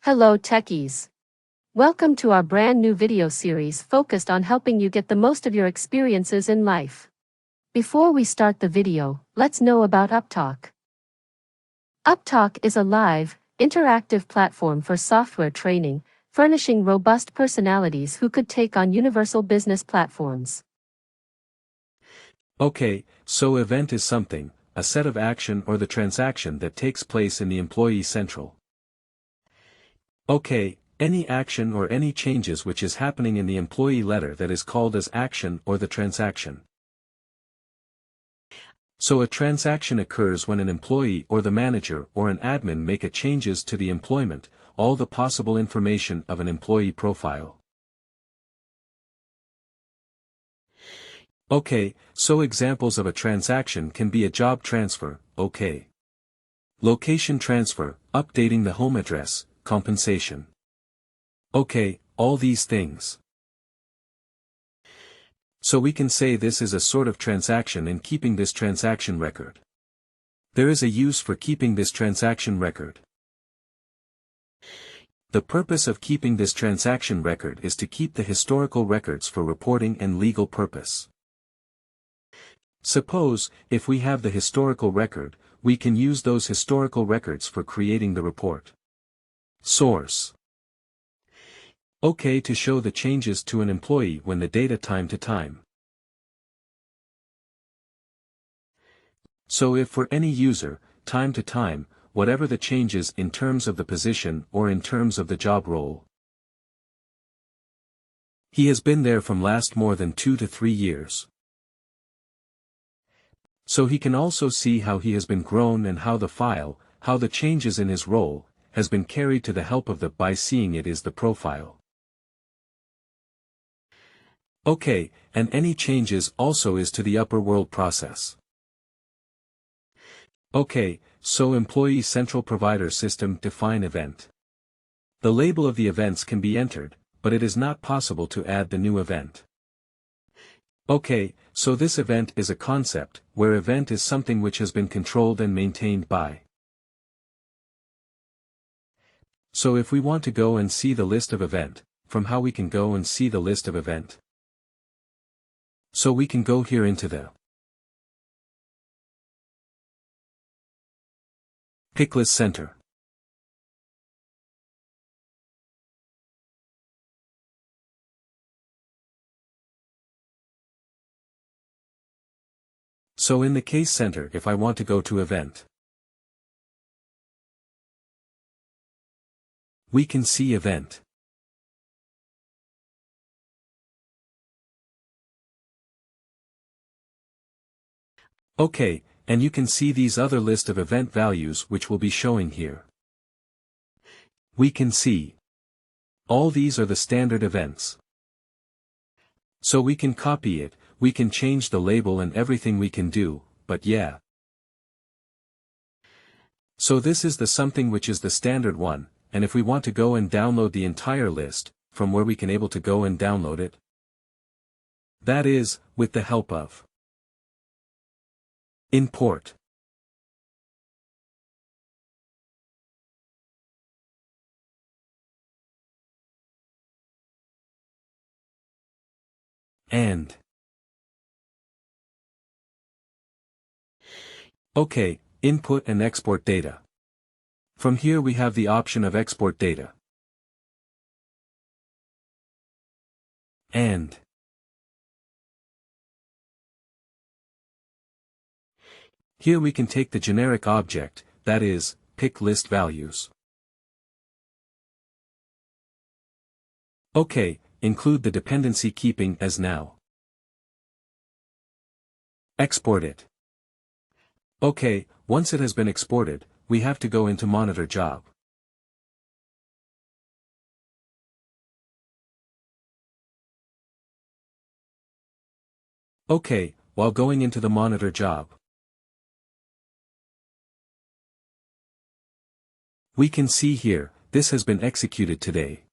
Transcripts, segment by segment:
Hello techies. Welcome to our brand new video series focused on helping you get the most of your experiences in life. Before we start the video, let's know about Upptalk. Upptalk is a live, interactive platform for software training, furnishing robust personalities who could take on universal business platforms. Okay, so event is something, a set of action or the transaction that takes place in the Employee Central. Okay, any action or any changes which is happening in the employee letter that is called as action or the transaction. So a transaction occurs when an employee or the manager or an admin make a changes to the employment, all the possible information of an employee profile. Okay, so examples of a transaction can be a job transfer, okay. Location transfer, updating the home address, compensation. Okay, all these things. So we can say this is a sort of transaction and keeping this transaction record. There is a use for keeping this transaction record. The purpose of keeping this transaction record is to keep the historical records for reporting and legal purpose. Suppose, if we have the historical record, we can use those historical records for creating the report. Source. Okay, to show the changes to an employee when the data time to time. So if for any user, time to time, whatever the changes in terms of the position or in terms of the job role. He has been there from last more than 2 to 3 years. So he can also see how he has been grown and how the file, how the changes in his role, has been carried to the help of the by seeing it is the profile. Okay, and any changes also is to the upper world process. Okay, so Employee Central Provider System define event. The label of the events can be entered, but it is not possible to add the new event. Okay, so this event is a concept, where event is something which has been controlled and maintained by. So if we want to go and see the list of event, from how we can go and see the list of event. So we can go here into the Picklist Center. So in the case center, if I want to go to event, we can see event. Okay, and you can see these other list of event values which will be showing here. We can see all these are the standard events. So we can copy it, we can change the label and everything we can do, but yeah. So this is the something which is the standard one, and if we want to go and download the entire list, from where we can able to go and download it. That is, with the help of import. And okay, input and export data. From here we have the option of export data. And here we can take the generic object, that is, pick list values. Okay, include the dependency keeping as now. Export it. Okay, once it has been exported, we have to go into monitor job. Okay, while going into the monitor job, we can see here, this has been executed today.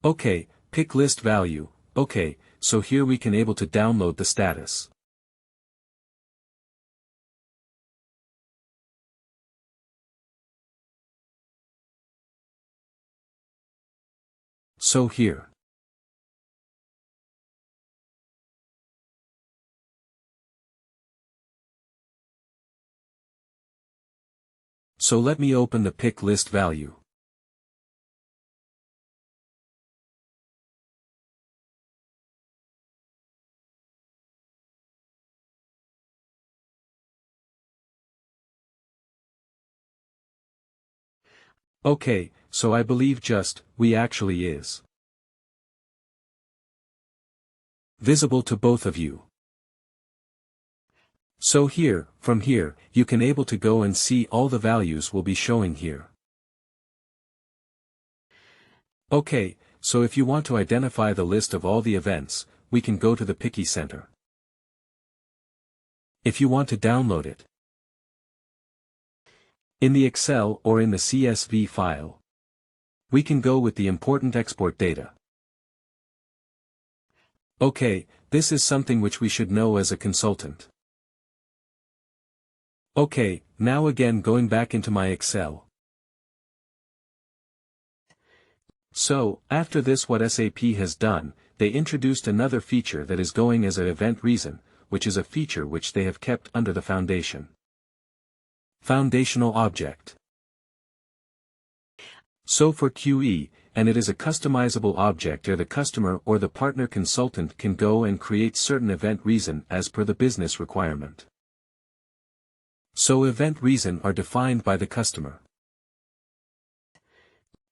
Okay, pick list value, okay, so here we can able to download the status. So here. So let me open the pick list value. Okay, so I believe we actually is visible to both of you. So here, from here, you can able to go and see all the values will be showing here. Okay, so if you want to identify the list of all the events, we can go to the Picky Center. If you want to download it in the Excel or in the CSV file, we can go with the important export data. Okay, this is something which we should know as a consultant. Okay, now again going back into my Excel. So, after this what SAP has done, they introduced another feature that is going as an event reason, which is a feature which they have kept under the foundation. Foundational object. So for QE, and it is a customizable object where the customer or the partner consultant can go and create certain event reason as per the business requirement. So event reason are defined by the customer.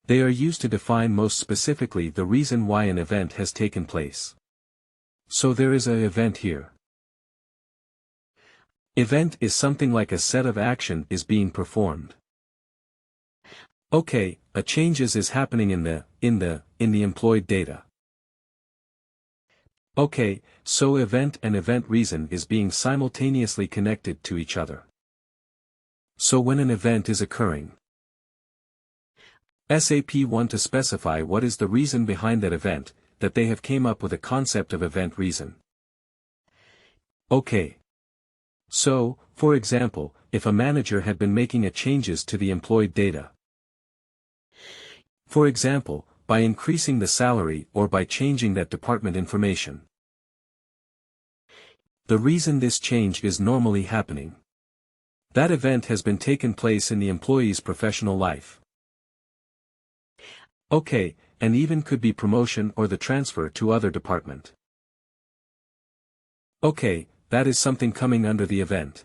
They are used to define most specifically the reason why an event has taken place. So there is an event here. Event is something like a set of action is being performed. Okay, a changes is happening in the employed data. Okay, so event and event reason is being simultaneously connected to each other. So when an event is occurring, SAP want to specify what is the reason behind that event, that they have came up with a concept of event reason. Okay. So, for example, if a manager had been making a changes to the employed data. For example, by increasing the salary or by changing that department information. The reason this change is normally happening. That event has been taken place in the employee's professional life. Okay, and even could be promotion or the transfer to other department. Okay, that is something coming under the event.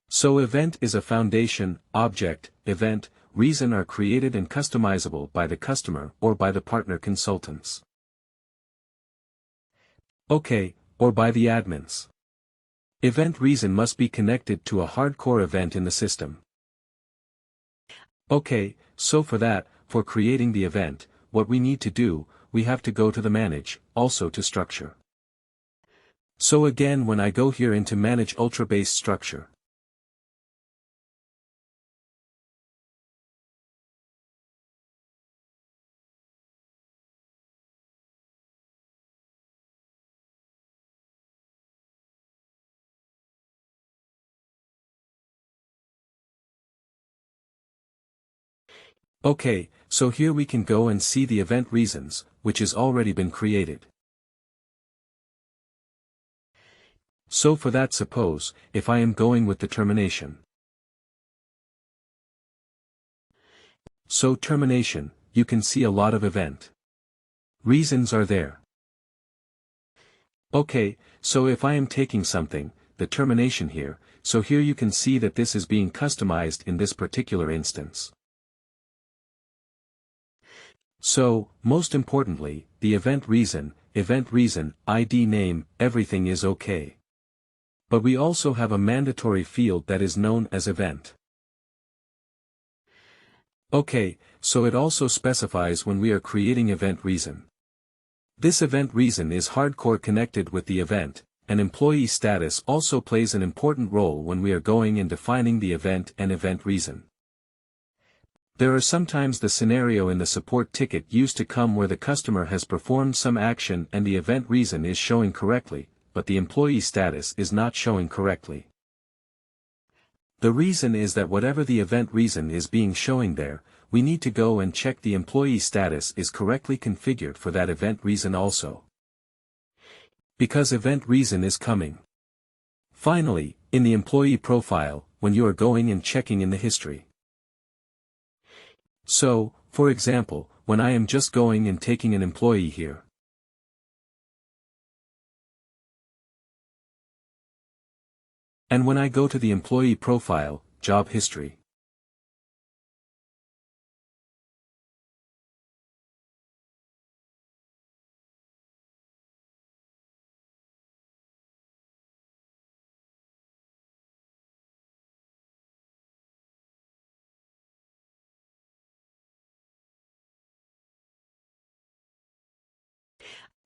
So event is a foundation, object, event, reason are created and customizable by the customer or by the partner consultants. Okay, or by the admins. Event reason must be connected to a hardcore event in the system. Okay, so for that, for creating the event, what we need to do, we have to go to the manage, also to structure. So again when I go here into manage ultra-based structure. Okay, so here we can go and see the event reasons, which has already been created. So for that suppose, if I am going with the termination. So termination, you can see a lot of event reasons are there. Okay, so if I am taking something, the termination here, so here you can see that this is being customized in this particular instance. So, most importantly, the event reason, ID name, everything is okay. But we also have a mandatory field that is known as event. Okay, so it also specifies when we are creating event reason. This event reason is hardcore connected with the event, and employee status also plays an important role when we are going and defining the event and event reason. There are sometimes the scenario in the support ticket used to come where the customer has performed some action and the event reason is showing correctly, but the employee status is not showing correctly. The reason is that whatever the event reason is being showing there, we need to go and check the employee status is correctly configured for that event reason also. Because event reason is coming. Finally, in the employee profile, when you are going and checking in the history. So, for example, when I am just going and taking an employee here. And when I go to the employee profile, job history.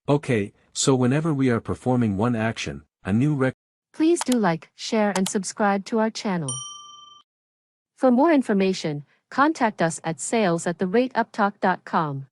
Okay, so whenever we are performing one action, a new record. Please do like, share and subscribe to our channel. For more information, contact us at sales@uptalk.com.